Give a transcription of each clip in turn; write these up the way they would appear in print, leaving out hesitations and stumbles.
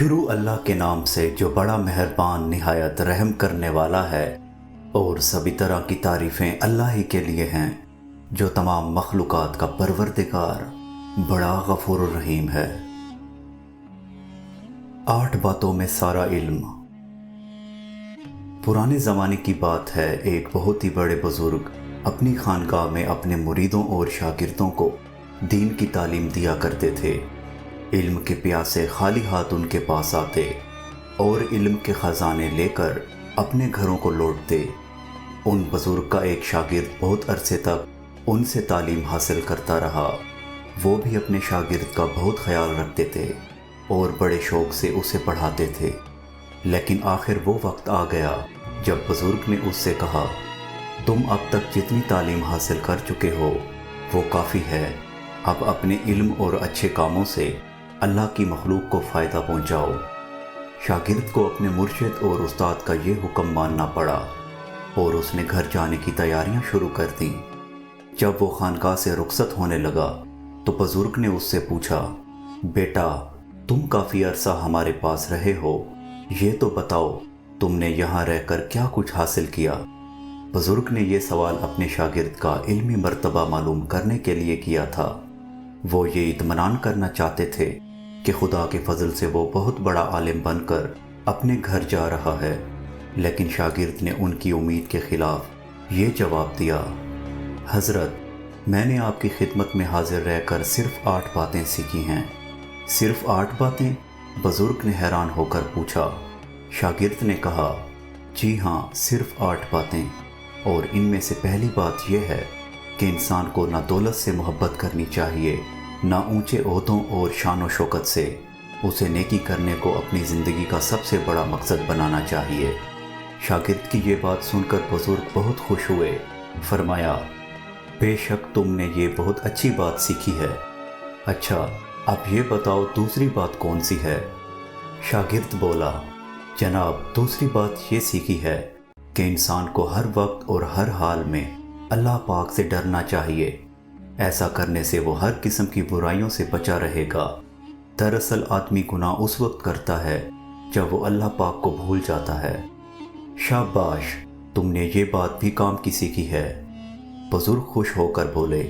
شروع اللہ کے نام سے جو بڑا مہربان نہایت رحم کرنے والا ہے، اور سبھی طرح کی تعریفیں اللہ ہی کے لیے ہیں جو تمام مخلوقات کا پروردگار بڑا غفور الرحیم ہے۔ 8 باتوں میں سارا علم۔ پرانے زمانے کی بات ہے، ایک بہت ہی بڑے بزرگ اپنی خانقاہ میں اپنے مریدوں اور شاگردوں کو دین کی تعلیم دیا کرتے تھے۔ علم کے پیاسے خالی ہاتھ ان کے پاس آتے اور علم کے خزانے لے کر اپنے گھروں کو لوٹتے۔ ان بزرگ کا ایک شاگرد بہت عرصے تک ان سے تعلیم حاصل کرتا رہا۔ وہ بھی اپنے شاگرد کا بہت خیال رکھتے تھے اور بڑے شوق سے اسے پڑھاتے تھے، لیکن آخر وہ وقت آ گیا جب بزرگ نے اس سے کہا، تم اب تک جتنی تعلیم حاصل کر چکے ہو وہ کافی ہے، اب اپنے علم اور اچھے کاموں سے اللہ کی مخلوق کو فائدہ پہنچاؤ۔ شاگرد کو اپنے مرشد اور استاد کا یہ حکم ماننا پڑا اور اس نے گھر جانے کی تیاریاں شروع کر دیں۔ جب وہ خانقاہ سے رخصت ہونے لگا تو بزرگ نے اس سے پوچھا، بیٹا تم کافی عرصہ ہمارے پاس رہے ہو، یہ تو بتاؤ تم نے یہاں رہ کر کیا کچھ حاصل کیا؟ بزرگ نے یہ سوال اپنے شاگرد کا علمی مرتبہ معلوم کرنے کے لیے کیا تھا۔ وہ یہ اطمینان کرنا چاہتے تھے کہ خدا کے فضل سے وہ بہت بڑا عالم بن کر اپنے گھر جا رہا ہے، لیکن شاگرد نے ان کی امید کے خلاف یہ جواب دیا، حضرت میں نے آپ کی خدمت میں حاضر رہ کر صرف 8 باتیں سیکھی ہیں۔ صرف 8 باتیں؟ بزرگ نے حیران ہو کر پوچھا۔ شاگرد نے کہا، جی ہاں، صرف 8 باتیں، اور ان میں سے پہلی بات یہ ہے کہ انسان کو نہ دولت سے محبت کرنی چاہیے، نہ اونچے عہدوں اور شان و شوکت سے۔ اسے نیکی کرنے کو اپنی زندگی کا سب سے بڑا مقصد بنانا چاہیے۔ شاگرد کی یہ بات سن کر بزرگ بہت خوش ہوئے۔ فرمایا، بے شک تم نے یہ بہت اچھی بات سیکھی ہے۔ اچھا اب یہ بتاؤ دوسری بات کون سی ہے؟ شاگرد بولا، جناب دوسری بات یہ سیکھی ہے کہ انسان کو ہر وقت اور ہر حال میں اللہ پاک سے ڈرنا چاہیے۔ ایسا کرنے سے وہ ہر قسم کی برائیوں سے بچا رہے گا۔ دراصل آدمی گناہ اس وقت کرتا ہے جب وہ اللہ پاک کو بھول جاتا ہے۔ شاباش، تم نے یہ بات بھی کام کی سیکھی ہے۔ بزرگ خوش ہو کر بولے۔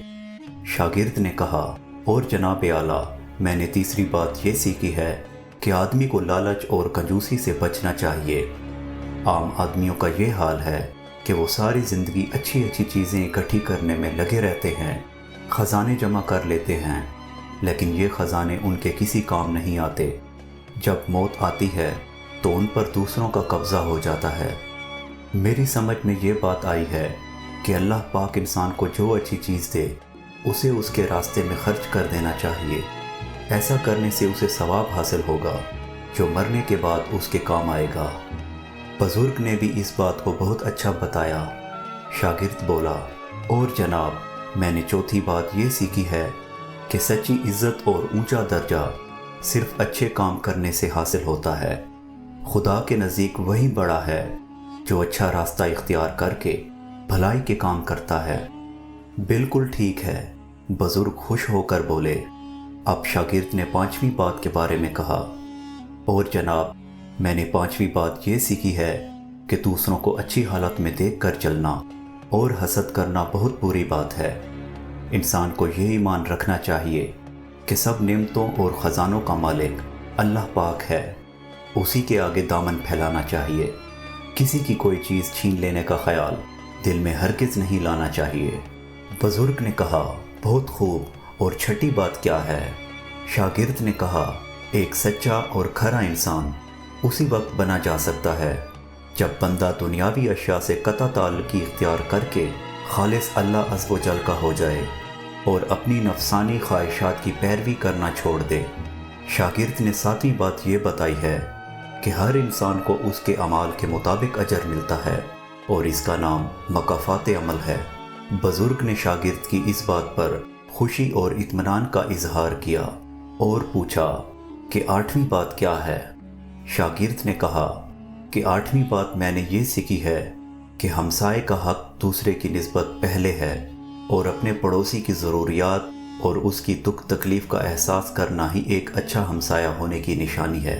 شاگرد نے کہا، اور جناب اعلیٰ میں نے تیسری بات یہ سیکھی ہے کہ آدمی کو لالچ اور کنجوسی سے بچنا چاہیے۔ عام آدمیوں کا یہ حال ہے کہ وہ ساری زندگی اچھی اچھی چیزیں اکٹھی کرنے میں لگے رہتے ہیں، خزانے جمع کر لیتے ہیں، لیکن یہ خزانے ان کے کسی کام نہیں آتے۔ جب موت آتی ہے تو ان پر دوسروں کا قبضہ ہو جاتا ہے۔ میری سمجھ میں یہ بات آئی ہے کہ اللہ پاک انسان کو جو اچھی چیز دے اسے اس کے راستے میں خرچ کر دینا چاہیے۔ ایسا کرنے سے اسے ثواب حاصل ہوگا جو مرنے کے بعد اس کے کام آئے گا۔ بزرگ نے بھی اس بات کو بہت اچھا بتایا۔ شاگرد بولا، اور جناب میں نے چوتھی بات یہ سیکھی ہے کہ سچی عزت اور اونچا درجہ صرف اچھے کام کرنے سے حاصل ہوتا ہے۔ خدا کے نزدیک وہی بڑا ہے جو اچھا راستہ اختیار کر کے بھلائی کے کام کرتا ہے۔ بالکل ٹھیک ہے، بزرگ خوش ہو کر بولے۔ اب شاگرد نے 5ویں بات کے بارے میں کہا، اور جناب میں نے 5ویں بات یہ سیکھی ہے کہ دوسروں کو اچھی حالت میں دیکھ کر چلنا اور حسد کرنا بہت بری بات ہے۔ انسان کو یہ ایمان رکھنا چاہیے کہ سب نعمتوں اور خزانوں کا مالک اللہ پاک ہے، اسی کے آگے دامن پھیلانا چاہیے۔ کسی کی کوئی چیز چھین لینے کا خیال دل میں ہرگز نہیں لانا چاہیے۔ بزرگ نے کہا، بہت خوب، اور چھٹی بات کیا ہے؟ شاگرد نے کہا، ایک سچا اور کھرا انسان اسی وقت بنا جا سکتا ہے جب بندہ دنیاوی اشیاء سے قطع تعلقی اختیار کر کے خالص اللہ عز و جل کا ہو جائے اور اپنی نفسانی خواہشات کی پیروی کرنا چھوڑ دے۔ شاگرد نے 7ویں بات یہ بتائی ہے کہ ہر انسان کو اس کے اعمال کے مطابق اجر ملتا ہے اور اس کا نام مکافات عمل ہے۔ بزرگ نے شاگرد کی اس بات پر خوشی اور اطمینان کا اظہار کیا اور پوچھا کہ 8ویں بات کیا ہے؟ شاگرد نے کہا کہ 8ویں بات میں نے یہ سیکھی ہے کہ ہمسائے کا حق دوسرے کی نسبت پہلے ہے، اور اپنے پڑوسی کی ضروریات اور اس کی دکھ تکلیف کا احساس کرنا ہی ایک اچھا ہمسایہ ہونے کی نشانی ہے۔